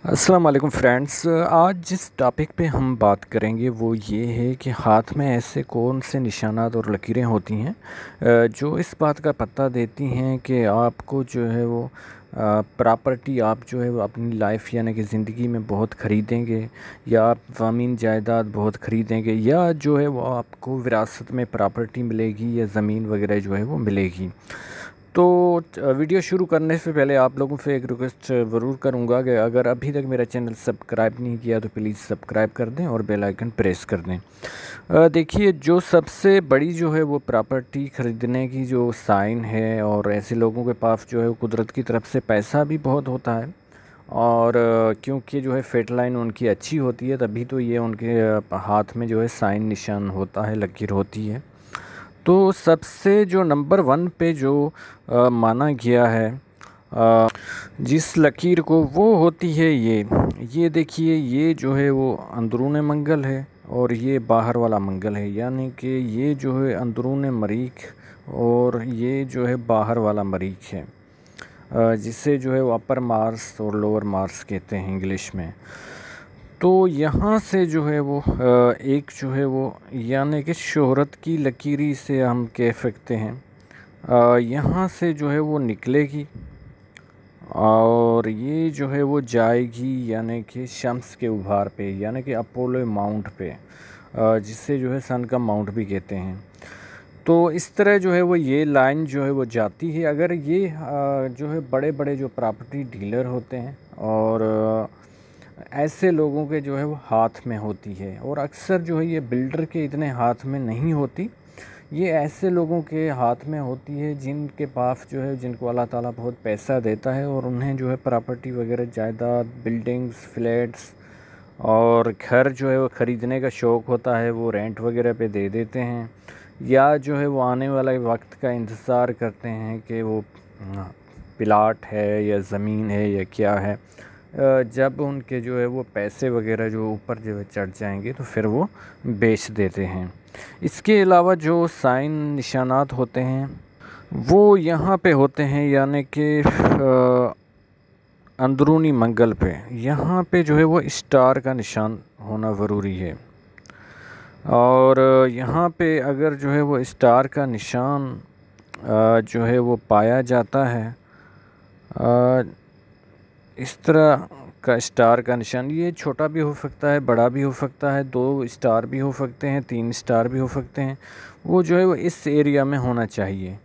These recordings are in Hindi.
अस्सलाम वालेकुम फ्रेंड्स। आज जिस टॉपिक पे हम बात करेंगे वो ये है कि हाथ में ऐसे कौन से निशानात और लकीरें होती हैं जो इस बात का पता देती हैं कि आपको जो है वो प्रॉपर्टी आप जो है वो अपनी लाइफ यानी कि ज़िंदगी में बहुत ख़रीदेंगे, या आप ज़मीन जायदाद बहुत ख़रीदेंगे, या जो है वो आपको विरासत में प्रॉपर्टी मिलेगी या ज़मीन वगैरह जो है वो मिलेगी। तो वीडियो शुरू करने से पहले आप लोगों से एक रिक्वेस्ट ज़रूर करूंगा कि अगर अभी तक मेरा चैनल सब्सक्राइब नहीं किया तो प्लीज़ सब्सक्राइब कर दें और बेल आइकन प्रेस कर दें। देखिए, जो सबसे बड़ी जो है वो प्रॉपर्टी ख़रीदने की जो साइन है, और ऐसे लोगों के पास जो है वो कुदरत की तरफ से पैसा भी बहुत होता है, और क्योंकि जो है फेट लाइन उनकी अच्छी होती है तभी तो ये उनके हाथ में जो है साइन निशान होता है, लकीर होती है। तो सबसे जो नंबर वन पे जो माना गया है जिस लकीर को, वो होती है ये देखिए, ये जो है वो अंदरून मंगल है और ये बाहर वाला मंगल है, यानी कि ये जो है अंदरून मरीख और ये जो है बाहर वाला मरीख है, जिसे जो है वो अपर मार्स और लोअर मार्स कहते हैं इंग्लिश में। तो यहाँ से जो है वो एक जो है वो यानी कि शोहरत की लकीरी से हम कह सकते हैं, यहाँ से जो है वो निकलेगी और ये जो है वो जाएगी यानी कि शम्स के उभार पे, यानी कि अपोलो माउंट पे, जिसे जो है सन का माउंट भी कहते हैं। तो इस तरह जो है वो ये लाइन जो है वो जाती है। अगर ये जो है बड़े बड़े जो प्रॉपर्टी डीलर होते हैं, और ऐसे लोगों के जो है वो हाथ में होती है, और अक्सर जो है ये बिल्डर के इतने हाथ में नहीं होती, ये ऐसे लोगों के हाथ में होती है जिनके पास जो है, जिनको अल्लाह ताला बहुत पैसा देता है और उन्हें जो है प्रॉपर्टी वगैरह, जायदाद, बिल्डिंग्स, फ्लैट्स और घर जो है वो ख़रीदने का शौक़ होता है, वो रेंट वगैरह पे दे देते हैं, या जो है वो आने वाला वक्त का इंतज़ार करते हैं कि वो प्लाट है या ज़मीन है या क्या है, जब उनके जो है वो पैसे वगैरह जो ऊपर जो है चढ़ जाएंगे तो फिर वो बेच देते हैं। इसके अलावा जो साइन निशानात होते हैं वो यहाँ पे होते हैं, यानी कि अंदरूनी मंगल पे, यहाँ पे जो है वो स्टार का निशान होना ज़रूरी है। और यहाँ पे अगर जो है वो स्टार का निशान जो है वो पाया जाता है, इस तरह का स्टार का निशान, ये छोटा भी हो सकता है, बड़ा भी हो सकता है, 2 स्टार भी हो सकते हैं, 3 स्टार भी हो सकते हैं, वो जो है वो इस एरिया में होना चाहिए।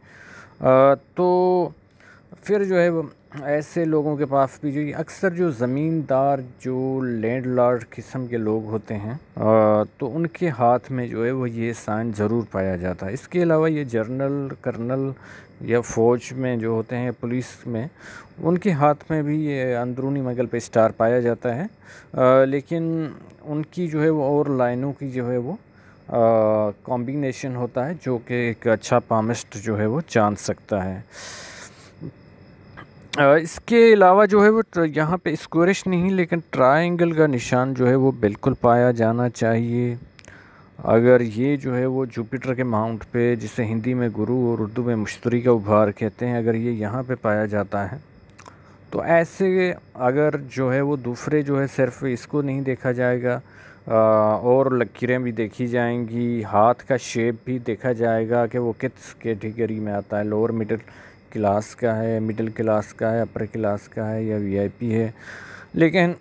तो फिर जो है वो ऐसे लोगों के पास भी जो अक्सर जो ज़मींदार, जो लैंडलॉर्ड किस्म के लोग होते हैं, तो उनके हाथ में जो है वो ये साइन ज़रूर पाया जाता है। इसके अलावा ये जर्नल, कर्नल या फ़ौज में जो होते हैं, पुलिस में, उनके हाथ में भी ये अंदरूनी मंगल पे स्टार पाया जाता है, लेकिन उनकी जो है वो और लाइनों की जो है वो कॉम्बिनेशन होता है, जो कि एक अच्छा पामिस्ट जो है वो जान सकता है। इसके अलावा जो है वो यहाँ पे स्क्वेरिश नहीं, लेकिन ट्रायंगल का निशान जो है वो बिल्कुल पाया जाना चाहिए। अगर ये जो है वो जुपिटर के माउंट पे, जिसे हिंदी में गुरु और उर्दू में मुश्तरी का उभार कहते हैं, अगर ये यहाँ पे पाया जाता है तो ऐसे, अगर जो है वो दूसरे जो है सिर्फ इसको नहीं देखा जाएगा, और लकीरें भी देखी जाएंगी, हाथ का शेप भी देखा जाएगा कि वो किस कैटेगरी में आता है, लोअर मिडिल क्लास का है, मिडिल क्लास का है, अपर क्लास का है, या वीआईपी है। लेकिन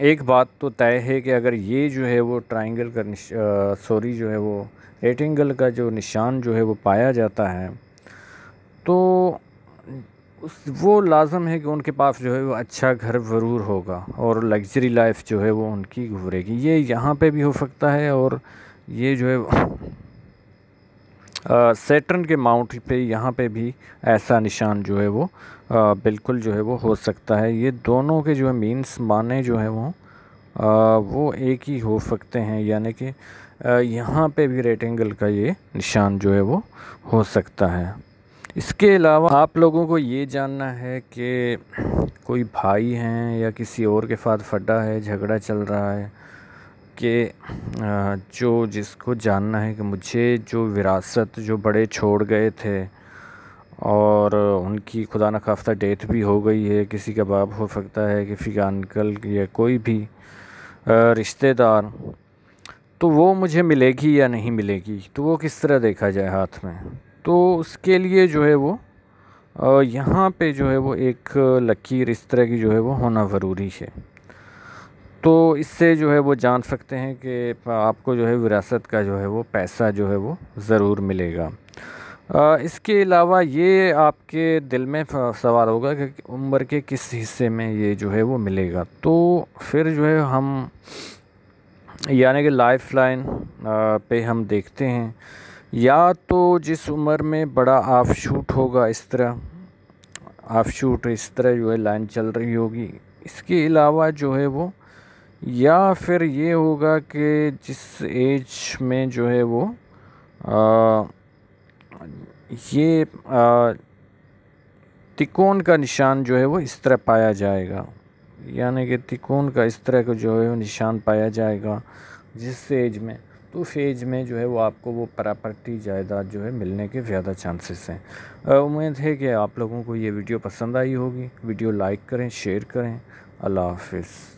एक बात तो तय है कि अगर ये जो है वो ट्रायंगल का सॉरी जो है वो रेक्टेंगल का जो निशान जो है वो पाया जाता है, तो वो लाजम है कि उनके पास जो है वो अच्छा घर ज़रूर होगा और लग्जरी लाइफ जो है वो उनकी गुजरेगी। ये यहाँ पे भी हो सकता है, और ये जो है सैटर्न के माउंट पे, यहाँ पे भी ऐसा निशान जो है वो बिल्कुल जो है वो हो सकता है। ये दोनों के जो है मीन्स माने जो है वो एक ही हो सकते हैं, यानी कि यहाँ पे भी रेक्टेंगल का ये निशान जो है वो हो सकता है। इसके अलावा आप लोगों को ये जानना है कि कोई भाई हैं या किसी और के साथ फटा है, झगड़ा चल रहा है, कि जिसको जानना है कि मुझे जो विरासत जो बड़े छोड़ गए थे, और उनकी खुदा न खास्ता डेथ भी हो गई है, किसी का बाप हो सकता है, किसी का अंकल या कोई भी रिश्तेदार, तो वो मुझे मिलेगी या नहीं मिलेगी, तो वो किस तरह देखा जाए हाथ में। तो उसके लिए जो है वो यहाँ पे जो है वो एक लकीर इस तरह की जो है वो होना ज़रूरी है। तो इससे जो है वो जान सकते हैं कि आपको जो है विरासत का जो है वो पैसा जो है वो ज़रूर मिलेगा। इसके अलावा ये आपके दिल में सवाल होगा कि उम्र के किस हिस्से में ये जो है वो मिलेगा। तो फिर जो है हम यानी कि लाइफ लाइन पे हम देखते हैं, या तो जिस उम्र में बड़ा ऑफशूट होगा, इस तरह ऑफशूट इस तरह जो है लाइन चल रही होगी। इसके अलावा जो है वो या फिर ये होगा कि जिस एज में जो है वो आ, ये तिकोन का निशान जो है वो इस तरह पाया जाएगा, यानी कि तिकोन का इस तरह का जो है वो निशान पाया जाएगा जिस एज में, तो उस एज में जो है वो आपको वो प्रॉपर्टी जायदाद जो है मिलने के ज़्यादा चांसेस हैं। उम्मीद है कि आप लोगों को ये वीडियो पसंद आई होगी। वीडियो लाइक करें, शेयर करें। अल्लाह हाफिज़।